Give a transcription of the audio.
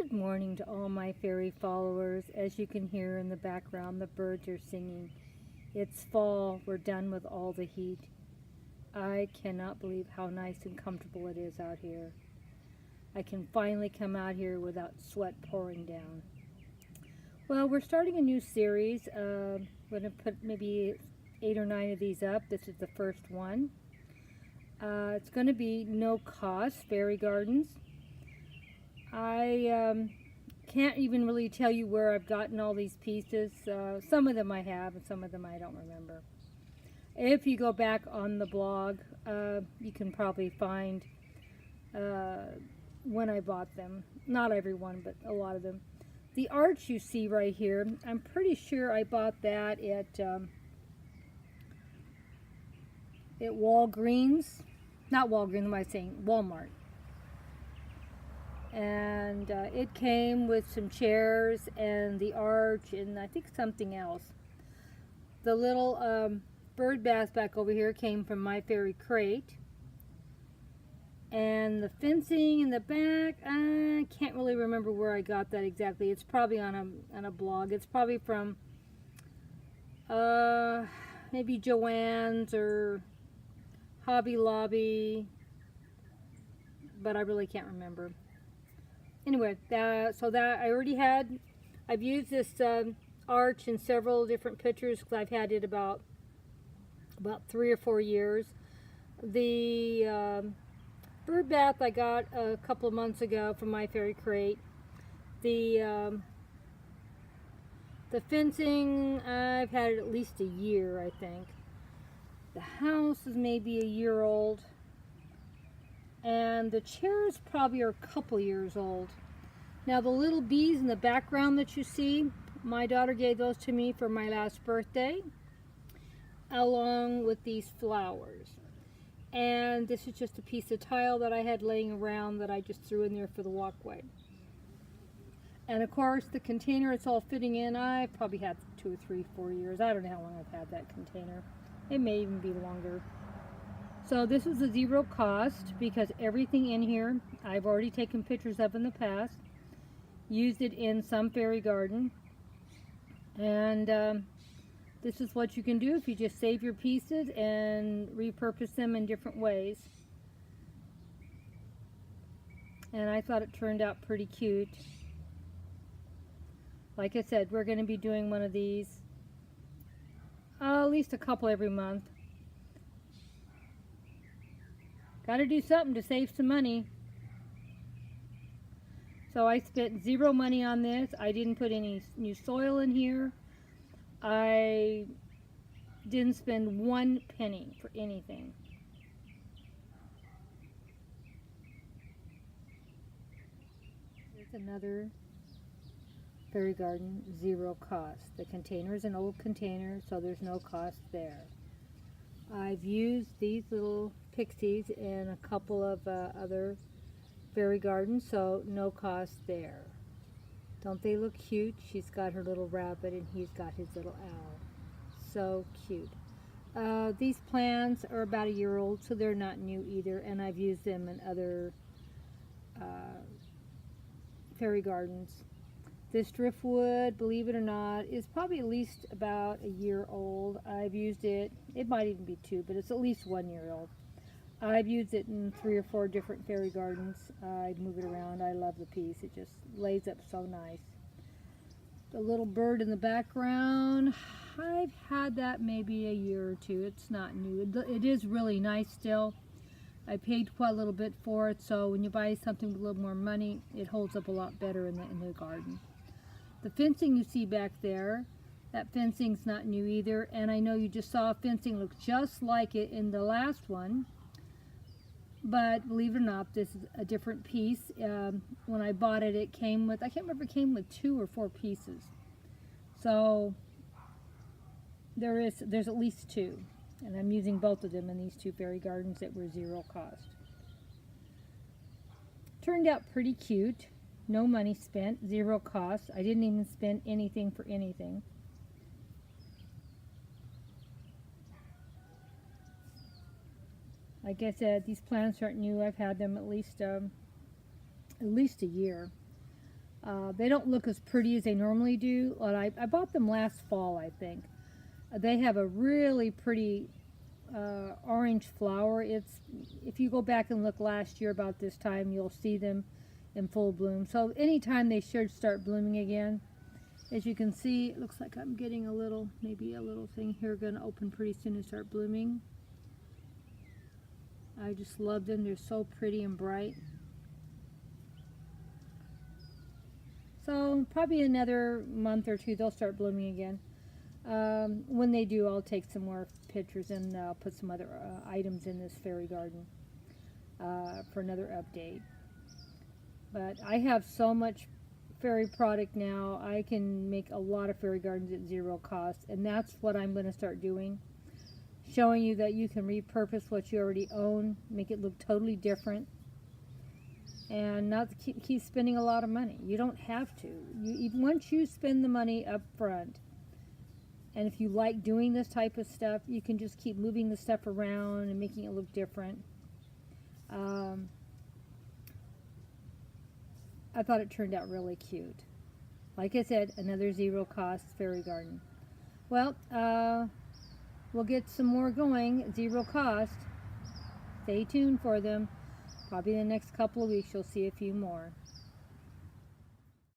Good morning to all my fairy followers. As you can hear in the background, the birds are singing. It's fall. We're done with all the heat. I cannot believe how nice and comfortable it is out here. I can finally come out here without sweat pouring down. Well, we're starting a new series. I'm going to put maybe 8 or 9 of these up. This is the first one. It's going to be no cost fairy gardens. I can't even really tell you where I've gotten all these pieces. Some of them I have and some of them I don't remember. If you go back on the blog, you can probably find when I bought them. Not everyone, but a lot of them. The arch you see right here, I'm pretty sure I bought that at Walgreens. Not Walgreens, what am I saying? Walmart. And it came with some chairs and the arch and I think something else. The little bird bath back over here came from My Fairy Crate. And the fencing in the back, I can't really remember where I got that exactly. It's probably on a blog. It's probably from maybe Joann's or Hobby Lobby, but I really can't remember. Anyway, so that I already had, I've used this arch in several different pictures because I've had it about 3 or 4 years. The bird bath I got a couple of months ago from My Fairy Crate. The fencing, I've had it at least a year, I think. The house is maybe a year old. And the chairs probably are a couple years old. Now the little bees in the background that you see, my daughter gave those to me for my last birthday, along with these flowers. And this is just a piece of tile that I had laying around that I just threw in there for the walkway. And of course the container it's all fitting in, I've probably had 2 or 3, 4 years. I don't know how long I've had that container. It may even be longer. So this was a zero cost because everything in here I've already taken pictures of in the past, used it in some fairy garden, and this is what you can do if you just save your pieces and repurpose them in different ways. And I thought it turned out pretty cute. Like I said, we're going to be doing one of these at least a couple every month. Got to do something to save some money. So I spent zero money on this. I didn't put any new soil in here. I didn't spend 1 penny for anything. Here's another fairy garden, zero cost. The container is an old container, so there's no cost there. I've used these little pixies in a couple of other fairy gardens, so no cost there. Don't they look cute? She's got her little rabbit and he's got his little owl. So cute. These plants are about a year old, so they're not new either, and I've used them in other fairy gardens. This driftwood, believe it or not, is probably at least about a year old. I've used it, it might even be 2, but it's at least 1 year old. I've used it in 3 or 4 different fairy gardens. I move it around. I love the piece. It just lays up so nice. The little bird in the background, I've had that maybe a year or 2. It's not new. It is really nice still. I paid quite a little bit for it, so when you buy something with a little more money, it holds up a lot better in the garden. The fencing you see back there, that fencing's not new either, and I know you just saw fencing look just like it in the last one, but believe it or not, this is a different piece. When I bought it, it came with, I can't remember, it came with 2 or 4 pieces. So there's at least 2, and I'm using both of them in these 2 fairy gardens that were zero cost. Turned out pretty cute. No money spent, zero cost. I didn't even spend anything for anything. Like I said, these plants aren't new. I've had them at least a year. They don't look as pretty as they normally do. But I bought them last fall, I think. They have a really pretty orange flower. It's, if you go back and look last year about this time, you'll see them in full bloom. So anytime they should start blooming again. As you can see, it looks like I'm getting a little, maybe a little thing here going to open pretty soon and start blooming. I just love them. They're so pretty and bright. So probably another month or two they'll start blooming again. When they do, I'll take some more pictures and I'll put some other items in this fairy garden for another update. But I have so much fairy product now. I can make a lot of fairy gardens at zero cost, and that's what I'm going to start doing. Showing you that you can repurpose what you already own, make it look totally different, and not keep spending a lot of money. You don't have to. Once you spend the money up front, and if you like doing this type of stuff, you can just keep moving the stuff around and making it look different. I thought it turned out really cute. Like I said, another zero cost fairy garden. Well, we'll get some more going at zero cost. Stay tuned for them. Probably in the next couple of weeks you'll see a few more.